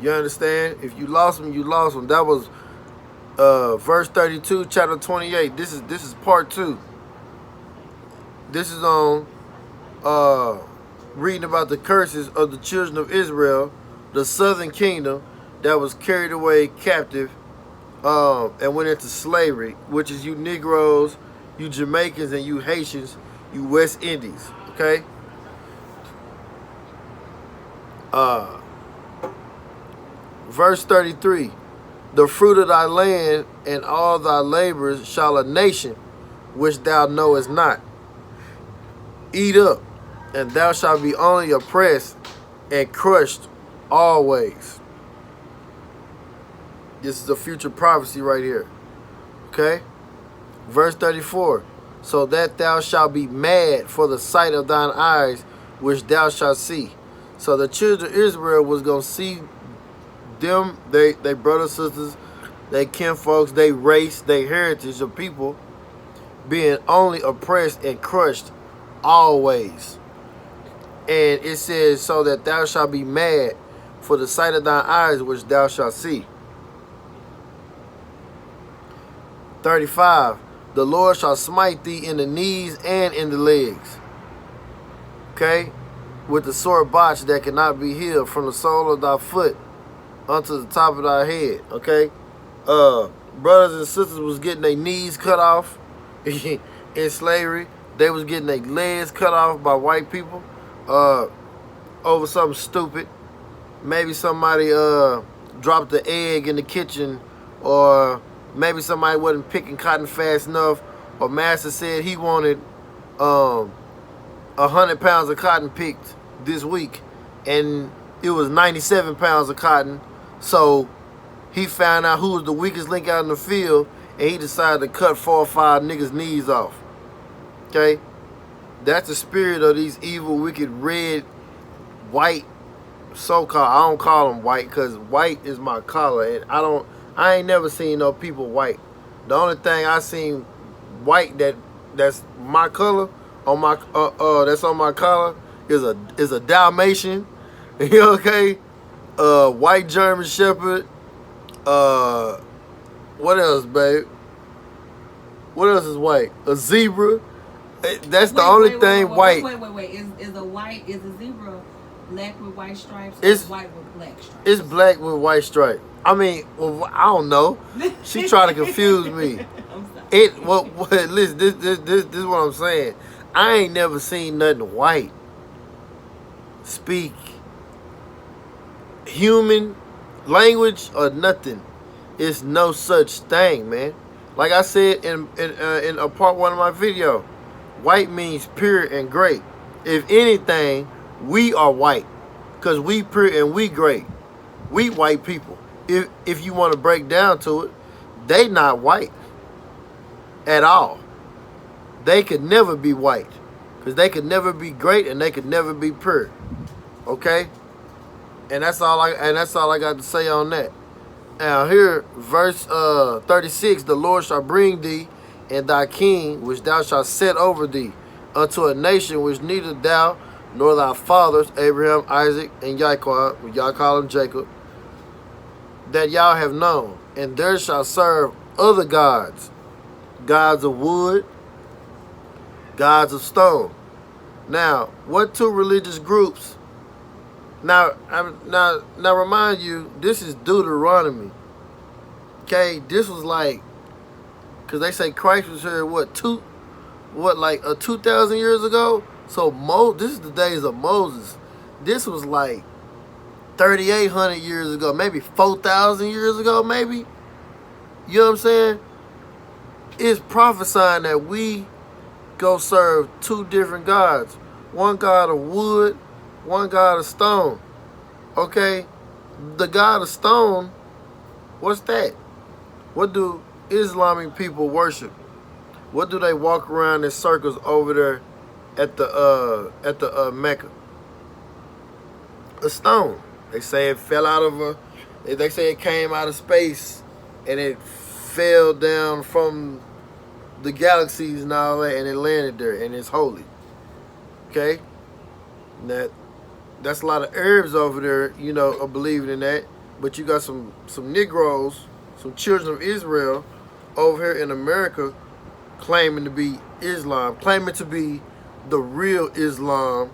You understand? If you lost them, you lost them. That was verse 32, chapter 28. This is part 2. This is on reading about the curses of the children of Israel, the southern kingdom that was carried away captive and went into slavery, which is you Negroes, you Jamaicans, and you Haitians, you West Indies. Okay? Verse 33. The fruit of thy land and all thy labors shall a nation which thou knowest not eat up, and thou shalt be only oppressed and crushed always. This is a future prophecy right here. Okay? Verse 34. So that thou shalt be mad for the sight of thine eyes, which thou shalt see. So the children of Israel was going to see them, they brothers, sisters, they kinfolks, they race, they heritage of people being only oppressed and crushed always. And it says, so that thou shalt be mad for the sight of thine eyes, which thou shalt see. 35. The Lord shall smite thee in the knees and in the legs. Okay? With the sore botch that cannot be healed from the sole of thy foot unto the top of thy head. Okay? Brothers and sisters was getting their knees cut off in slavery. They was getting their legs cut off by white people over something stupid. Maybe somebody dropped the egg in the kitchen, or maybe somebody wasn't picking cotton fast enough, or master said he wanted 100 pounds of cotton picked this week, and it was 97 pounds of cotton. So he found out who was the weakest link out in the field, and he decided to cut 4 or 5 niggas' knees off. Okay? That's the spirit of these evil, wicked, red, white, so-called. I don't call them white because white is my color, and I ain't never seen no people white. The only thing I seen white that's my color on my that's on my collar is a Dalmatian. Okay? White German Shepherd. What else, babe? What else is white? A zebra. That's the only thing white. Wait. Is a zebra black with white stripes, or It's white with black stripes? It's black with white stripe. I mean, well, I don't know. She trying to confuse me. I'm sorry. Listen, this is what I'm saying. I ain't never seen nothing white speak human language or nothing. It's no such thing, man. Like I said in a part 1 of my video, white means pure and great. If anything, we are white, because we pure and we great. We white people. If you want to break down to it, they not white at all. They could never be white, because they could never be great and they could never be pure. Okay? And that's all I got to say on that. Now here, verse 36, the Lord shall bring thee and thy king, which thou shalt set over thee, unto a nation which neither thou nor thy fathers, Abraham, Isaac, and Jacob, y'all call him Jacob, that y'all have known. And there shall serve other gods, gods of wood, gods of stone. Now, what 2 religious groups? Now, remind you, this is Deuteronomy. Okay, this was like, because they say Christ was here, like 2,000 years ago? So this is the days of Moses. This was like 3,800 years ago, maybe 4,000 years ago, maybe. You know what I'm saying? It's prophesying that we go serve 2 different gods. One god of wood, one god of stone. Okay? The god of stone, what's that? What do Islamic people worship? What do they walk around in circles over there at the Mecca? A stone. They say it fell out of they say it came out of space and it fell down from the galaxies and all that, and it landed there, and it's holy. Okay? That's a lot of Arabs over there, are believing in that. But you got some Negroes, some children of Israel over here in America claiming to be Islam, claiming to be the real Islam,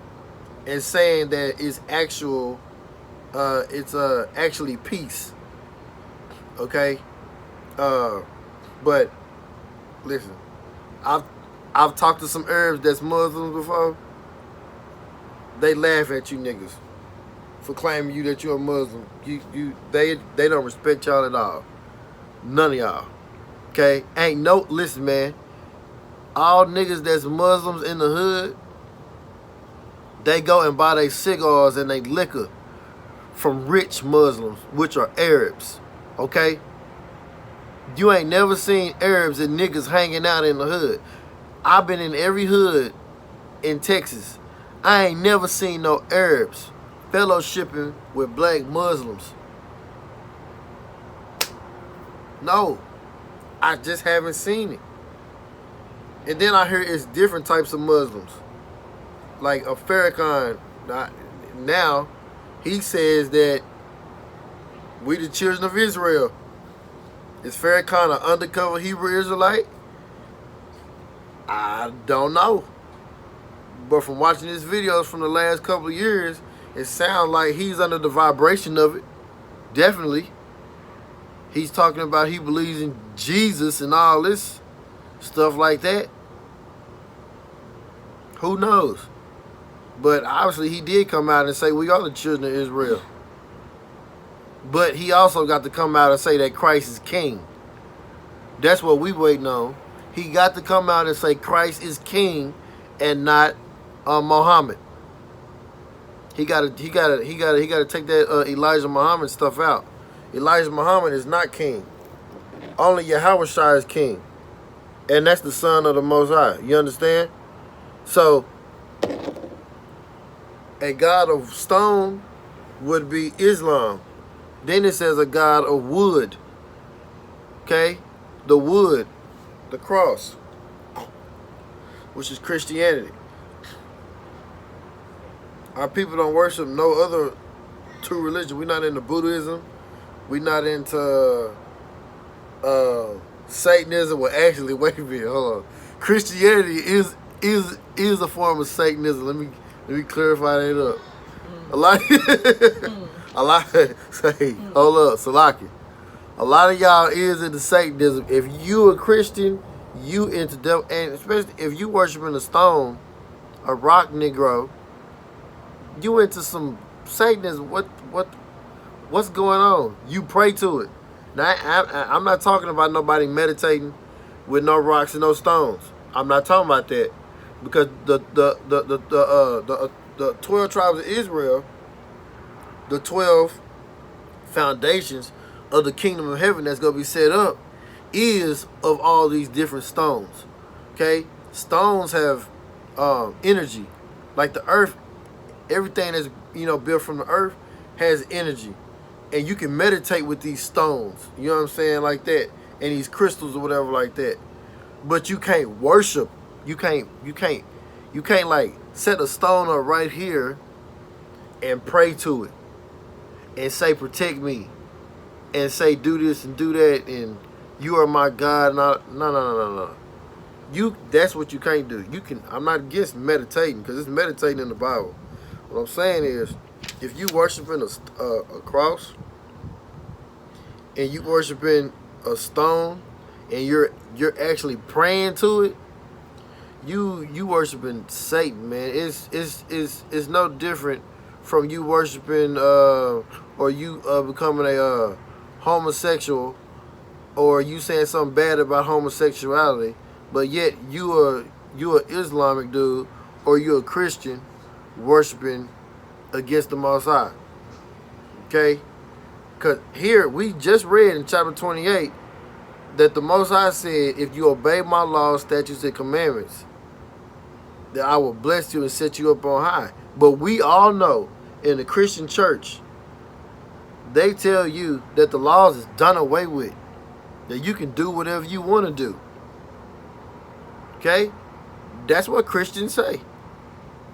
and saying that it's actually peace. Okay? But listen, I've talked to some Arabs that's Muslims before. They laugh at you niggas for claiming you that you're a Muslim. They don't respect y'all at all. None of y'all. Okay? Listen, man. All niggas that's Muslims in the hood, they go and buy their cigars and they liquor from rich Muslims, which are Arabs. Okay? You ain't never seen Arabs and niggas hanging out in the hood. I've been in every hood in Texas. I ain't never seen no Arabs fellowshipping with black Muslims. No. I just haven't seen it. And then I hear it's different types of Muslims. Like a Farrakhan, now, he says that we the children of Israel. Is Farrakhan an undercover Hebrew Israelite? I don't know. But from watching his videos from the last couple of years, it sounds like he's under the vibration of it. Definitely. He's talking about he believes in Jesus and all this stuff like that. Who knows? But obviously he did come out and say we are the children of Israel. But he also got to come out and say that Christ is king. That's what we waiting on. He got to come out and say Christ is king and not Muhammad. He got to take that Elijah Muhammad stuff out. Elijah Muhammad is not king. Only Yahushua is king. And that's the son of the Most High. You understand? So, a god of stone would be Islam. Then it says a god of wood. Okay? The wood. The cross. Which is Christianity. Our people don't worship no other two religions. We're not into Buddhism. We're not into Satanism. Well, actually, wait a minute, hold on. Christianity is a form of Satanism. Let me clarify that up. A lot say, hold up, Salaki. A lot of y'all is into Satanism. If you a Christian, you into devil, and especially if you worshiping a stone, a rock Negro, you into some Satanism. What's going on? You pray to it. Now I'm not talking about nobody meditating with no rocks and no stones. I'm not talking about that, because the 12 tribes of Israel, the 12 foundations of the kingdom of heaven that's gonna be set up, is of all these different stones. Okay, stones have energy, like the earth. Everything that's built from the earth has energy, and you can meditate with these stones. You know what I'm saying, like that, and these crystals or whatever like that. But you can't worship. You can't like set a stone up right here and pray to it and say protect me and say do this and do that and you are my God. No. That's what you can't do. I'm not against meditating, because it's meditating in the Bible. What I'm saying is, if you worshiping a cross and you worshiping a stone and you're actually praying to it, you worshiping Satan, man. It's no different from you worshiping or you becoming a homosexual, or you saying something bad about homosexuality, but yet you an Islamic dude or you a Christian worshiping against the Most High. Okay? Because here, we just read in chapter 28 that the Most High said, if you obey my laws, statutes, and commandments, that I will bless you and set you up on high. But we all know in the Christian church, they tell you that the laws is done away with, that you can do whatever you want to do. Okay? That's what Christians say.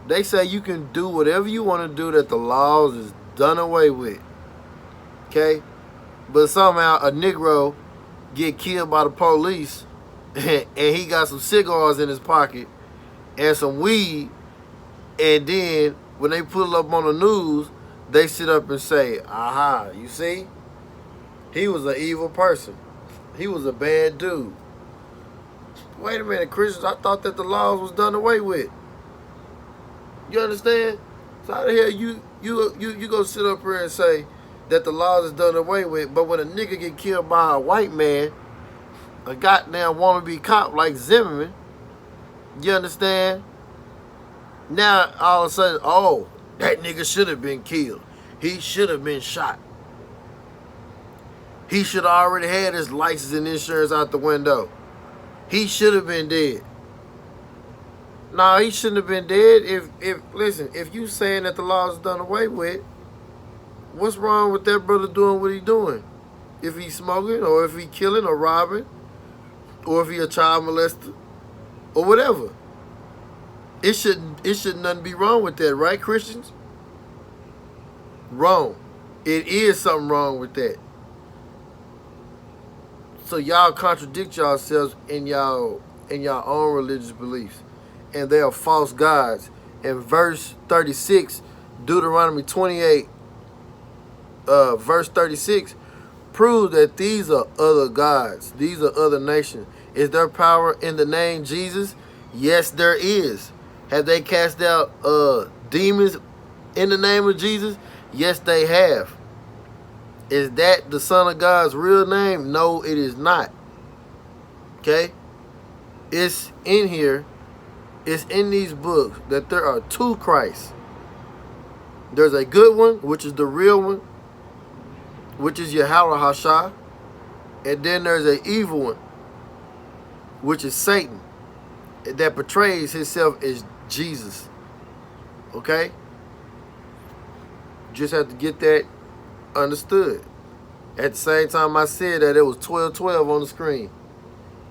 They say you can do whatever you want to do, that the laws is done away with. Okay? But somehow a Negro get killed by the police and he got some cigars in his pocket and some weed, and then when they pull up on the news, they sit up and say, aha, you see? He was an evil person. He was a bad dude. Wait a minute, Christians, I thought that the laws was done away with. You understand? So how the hell you go sit up here and say that the laws is done away with, but when a nigga get killed by a white man, a goddamn wannabe cop like Zimmerman, you understand? Now all of a sudden, oh, that nigga should have been killed. He should have been shot. He should have already had his license and insurance out the window. He should have been dead. No, he shouldn't have been dead. If you saying that the law is done away with, what's wrong with that brother doing what he doing? If he's smoking, or if he killing or robbing, or if he a child molester, or whatever. It should nothing be wrong with that, right, Christians? Wrong. It is something wrong with that. So y'all contradict yourselves in y'all own religious beliefs. And they are false gods. In verse 36, Deuteronomy 28, verse 36, proves that these are other gods. These are other nations. Is there power in the name Jesus? Yes, there is. Have they cast out demons in the name of Jesus? Yes, they have. Is that the Son of God's real name? No, it is not. Okay? It's in here. It's in these books that there are two Christs. There's a good one, which is the real one, which is Yahweh Hashah. And then there's an evil one, which is Satan, that portrays himself as Jesus. Okay? Just have to get that understood. At the same time I said that, it was 12:12 on the screen.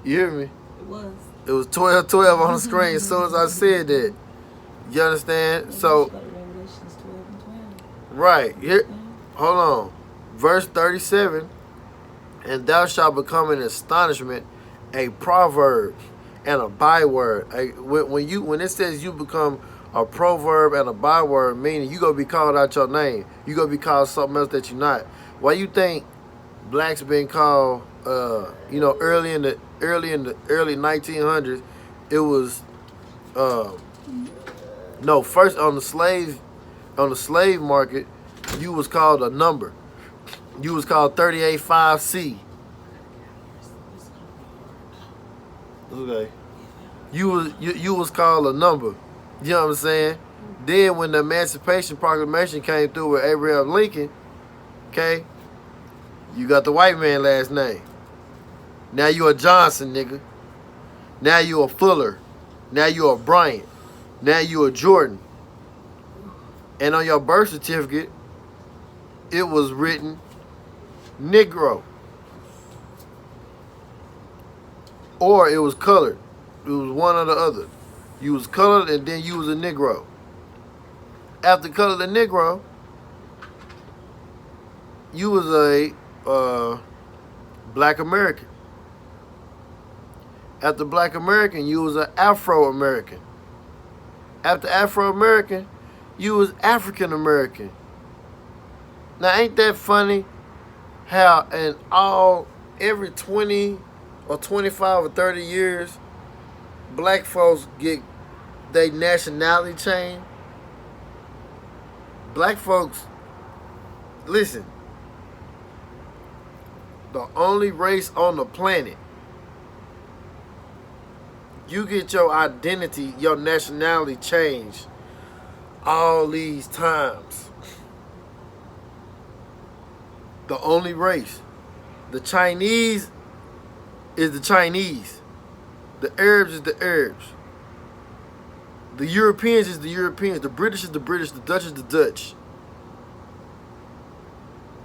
You hear me? It was. It was 12:12 on the screen as soon as I said that. You understand? So, right. Here, hold on. Verse 37, and thou shalt become an astonishment, a proverb, and a byword. When it says you become a proverb and a byword, meaning you gonna be called out your name. You gonna be called something else that you're not. Why you think blacks been called? Early in the early 1900s, it was first on the slave market, you was called a number. You was called 385C. Okay. You was called a number. You know what I'm saying? Then when the Emancipation Proclamation came through with Abraham Lincoln, okay, you got the white man last name. Now you a Johnson, nigga. Now you a Fuller. Now you a Bryant. Now you a Jordan. And on your birth certificate, it was written Negro. Or it was colored. It was one or the other. You was colored and then you was a Negro. After colored and Negro, you was a Black American. After Black American, you was an Afro-American. After Afro-American, you was African American. Now, ain't that funny how every 20 or 25 or 30 years, black folks get their nationality changed? Black folks, listen, the only race on the planet, you get your identity, your nationality changed all these times. The only race. The Chinese is the Chinese. The Arabs is the Arabs. The Europeans is the Europeans. The British is the British. The Dutch is the Dutch.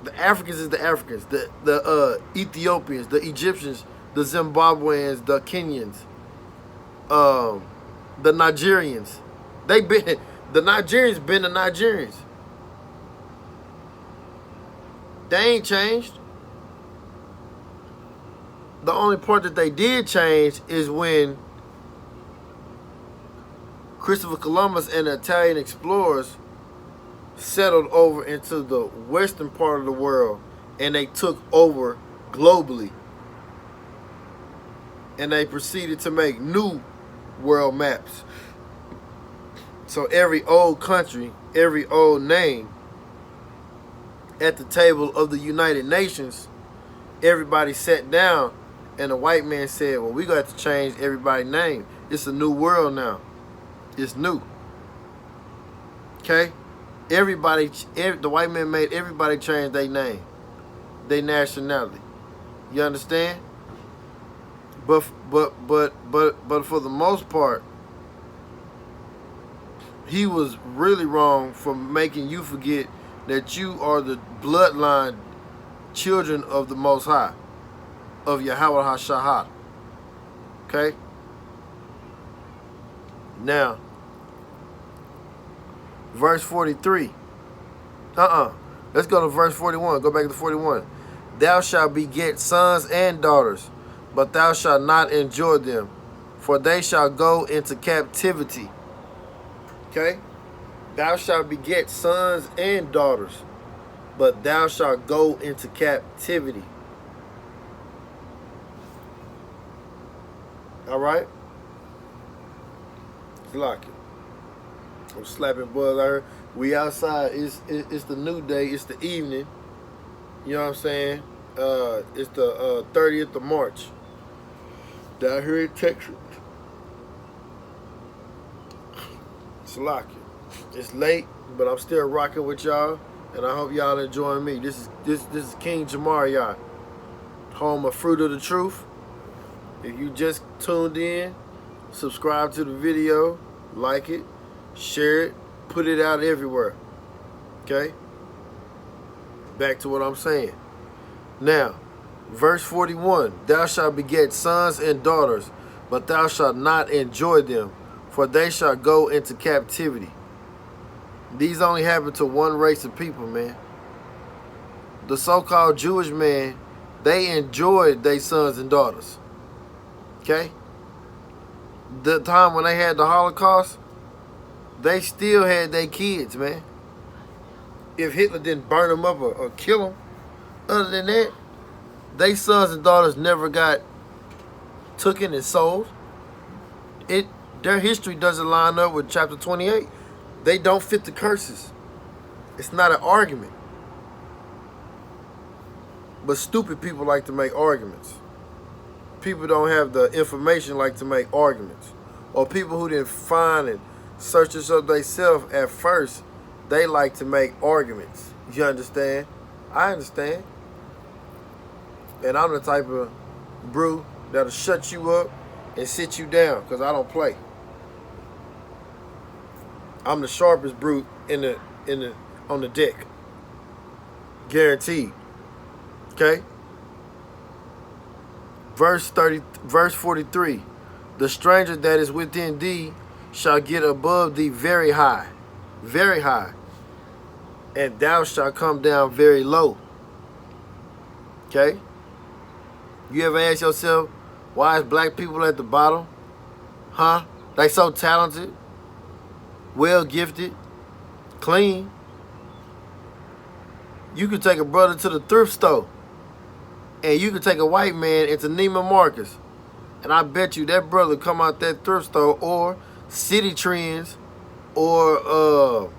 The Africans is the Africans. The Ethiopians, the Egyptians, the Zimbabweans, the Kenyans, the Nigerians. The Nigerians been the Nigerians. They ain't changed. The only part that they did change is when Christopher Columbus and the Italian explorers settled over into the western part of the world, and they took over globally. And they proceeded to make new world maps. So every old country, every old name at the table of the United Nations, everybody sat down, and the white man said, well, we got to change everybody's name. It's a new world now. It's new. Okay? The white man made everybody change their name, their nationality. You understand? But for the most part, he was really wrong for making you forget that you are the bloodline children of the Most High, of Yahweh HaShahad. Okay? Now, verse 43. Let's go to verse 41. Go back to 41. Thou shalt beget sons and daughters, but thou shalt not enjoy them, for they shall go into captivity. Okay? Thou shalt beget sons and daughters, but thou shalt go into captivity. All right? Lock it. I'm slapping boys out here. We outside. It's the new day. It's the evening. You know what I'm saying? It's the 30th of March. Down here in Texas. It's lock it. It's late, but I'm still rocking with y'all, and I hope y'all enjoying me. This is King Gemaryah, home of Fruit of the Truth. If you just tuned in, subscribe to the video, like it, share it, put it out everywhere. Okay? Back to what I'm saying. Now, verse 41, thou shalt beget sons and daughters, but thou shalt not enjoy them, for they shall go into captivity. These only happen to one race of people, man. The so-called Jewish man, they enjoyed their sons and daughters. Okay? The time when they had the Holocaust, they still had their kids, man. If Hitler didn't burn them up or kill them, other than that, they sons and daughters never got taken and sold. Their history doesn't line up with chapter 28. They don't fit the curses. It's not an argument. But stupid people like to make arguments. People don't have the information like to make arguments. Or people who didn't find and search this up themselves at first, they like to make arguments. You understand? I understand. And I'm the type of brew that'll shut you up and sit you down, because I don't play. I'm the sharpest brew on the deck. Guaranteed. Okay? Verse 43. The stranger that is within thee shall get above thee very high, and thou shalt come down very low. Okay? You ever ask yourself, why is black people at the bottom? Huh? They so talented, well gifted, clean. You could take a brother to the thrift store, and you could take a white man into Neiman Marcus, and I bet you that brother come out that thrift store or City Trends or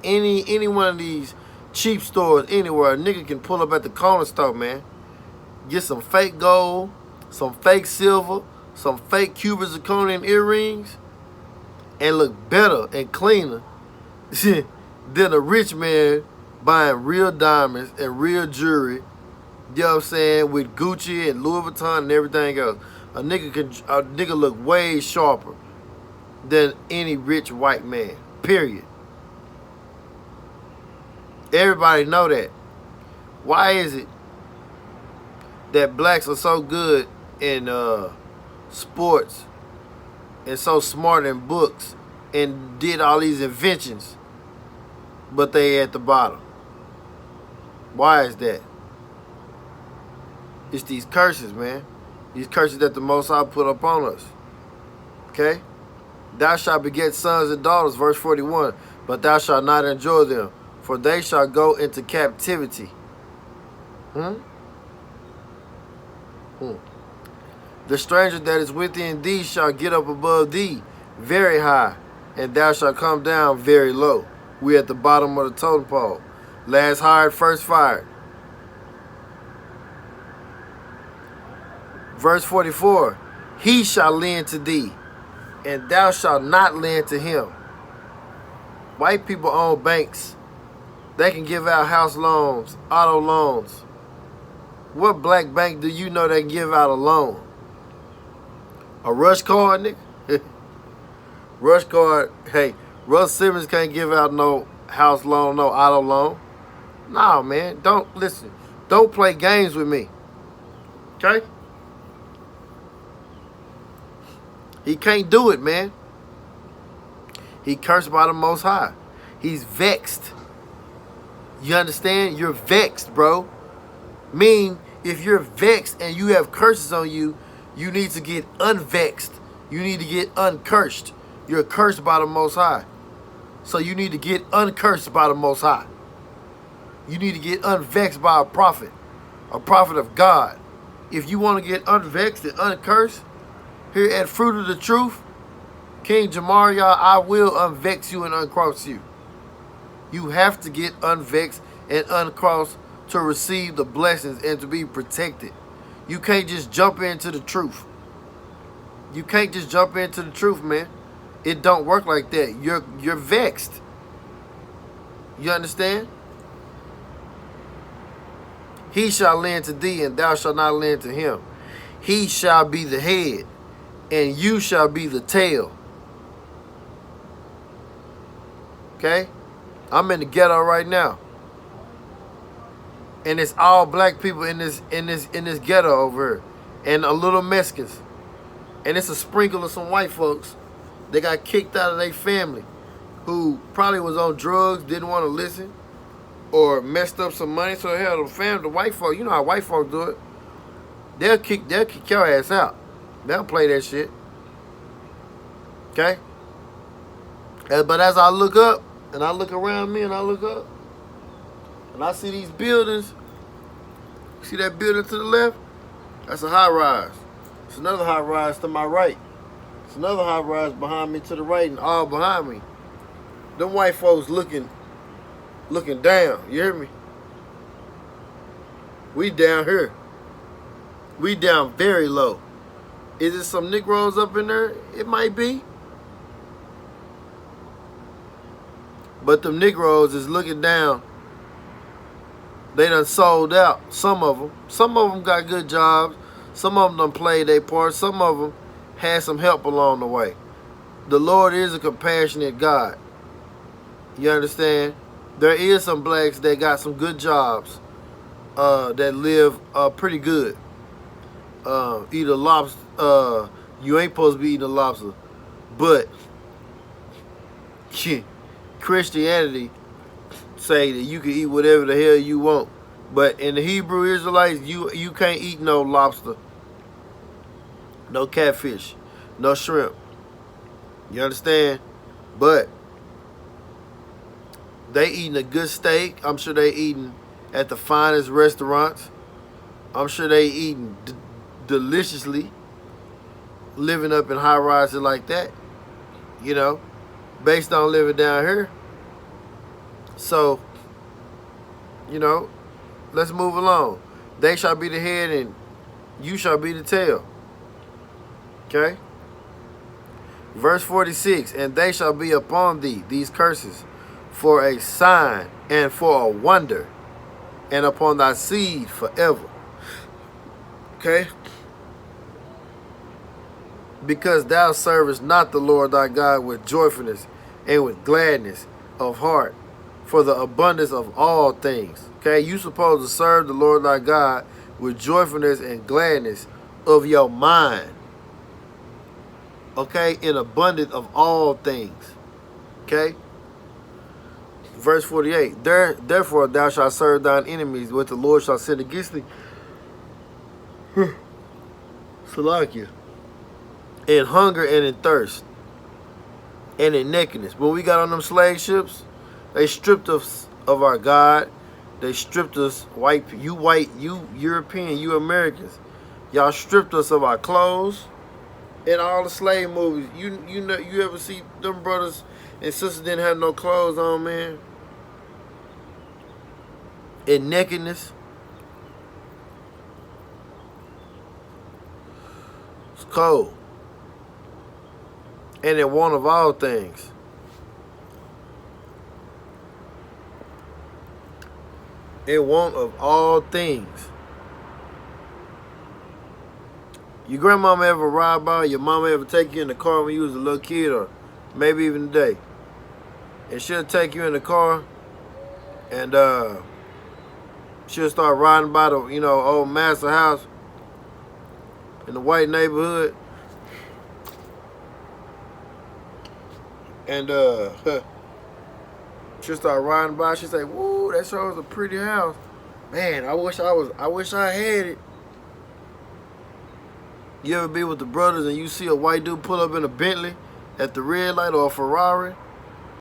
any one of these cheap stores anywhere. A nigga can pull up at the corner store, man. Get some fake gold, some fake silver, some fake Cuban zirconium earrings, and look better and cleaner than a rich man buying real diamonds and real jewelry, you know what I'm saying, with Gucci and Louis Vuitton and everything else. A nigga look way sharper than any rich white man, period. Everybody know that. Why is it that blacks are so good in sports and so smart in books and did all these inventions, but they at the bottom? Why is that? It's these curses, man. These curses that the Most High put upon us. Okay? Thou shalt beget sons and daughters, verse 41. But thou shalt not enjoy them, for they shall go into captivity. The stranger that is within thee shall get up above thee very high, and thou shalt come down very low. We at the bottom of the totem pole. Last hired, first fired. Verse 44. He shall lend to thee, and thou shalt not lend to him. White people own banks. They can give out house loans, auto loans. What black bank do you know that can give out a loan? A Rush card, nigga? Rush card, hey, Russ Simmons can't give out no house loan, no auto loan. Nah, man, don't, listen, don't play games with me, okay? He can't do it, man. He cursed by the Most High. He's vexed. You understand? You're vexed, bro. Mean, if you're vexed and you have curses on you, you need to get unvexed. You need to get uncursed. You're cursed by the Most High. So you need to get uncursed by the Most High. You need to get unvexed by a prophet of God. If you want to get unvexed and uncursed, here at Fruit of the Truth, King Gemaryah, I will unvex you and uncross you. You have to get unvexed and uncrossed to receive the blessings and to be protected. You can't just jump into the truth. You can't just jump into the truth, man. It don't work like that. You're vexed. You understand? He shall lend to thee, and thou shalt not lend to him. He shall be the head, and you shall be the tail. Okay? I'm in the ghetto right now. And it's all black people in this ghetto over here. And a little Mexicans. And it's a sprinkle of some white folks. They got kicked out of their family, who probably was on drugs, didn't want to listen, or messed up some money. So hell, the family, the white folk, you know how white folks do it. They'll kick your ass out. They'll play that shit. Okay? But as I look up, and I look around me, and I look up, and I see these buildings. See that building to the left? That's a high rise. It's another high rise to my right. It's another high rise behind me to the right, and all behind me. Them white folks looking down. You hear me? We down here. We down very low. Is it some Negroes up in there? It might be. But them Negroes is looking down. They done sold out. Some of them got good jobs. Some of them done played their part. Some of them had some help along the way. The Lord is a compassionate God. You understand? There is some blacks that got some good jobs that live pretty good. Eat a lobster. You ain't supposed to be eating a lobster. But Christianity say that you can eat whatever the hell you want. But in the Hebrew Israelites, you can't eat no lobster, no catfish, no shrimp. You understand? But they eating a good steak. I'm sure they eating at the finest restaurants. I'm sure they eating deliciously, living up in high rises like that, you know, based on living down here. So, you know, let's move along. They shall be the head and you shall be the tail. Okay? Verse 46, and they shall be upon thee, these curses, for a sign and for a wonder, and upon thy seed forever. Okay? Because thou servest not the Lord thy God with joyfulness and with gladness of heart, for the abundance of all things. Okay? You supposed to serve the Lord thy God with joyfulness and gladness of your mind. Okay? In abundance of all things. Okay? Verse 48. Therefore thou shalt serve thine enemies, what the Lord shall send against thee. Salakia. In hunger and in thirst. And in nakedness. When we got on them slave ships, they stripped us of our God. They stripped us, you European, you Americans. Y'all stripped us of our clothes. In all the slave movies, you know, you ever see them brothers and sisters didn't have no clothes on, man? In nakedness. It's cold. And in want of all things. In want of all things. Your grandmama ever ride by? Your mama ever take you in the car when you was a little kid, or maybe even today? And she'll take you in the car, and she'll start riding by the, old master house in the white neighborhood, and she'll start riding by. She'll say, "Woo, that sure is a pretty house, man. I wish I had it." You ever be with the brothers and you see a white dude pull up in a Bentley at the red light or a Ferrari,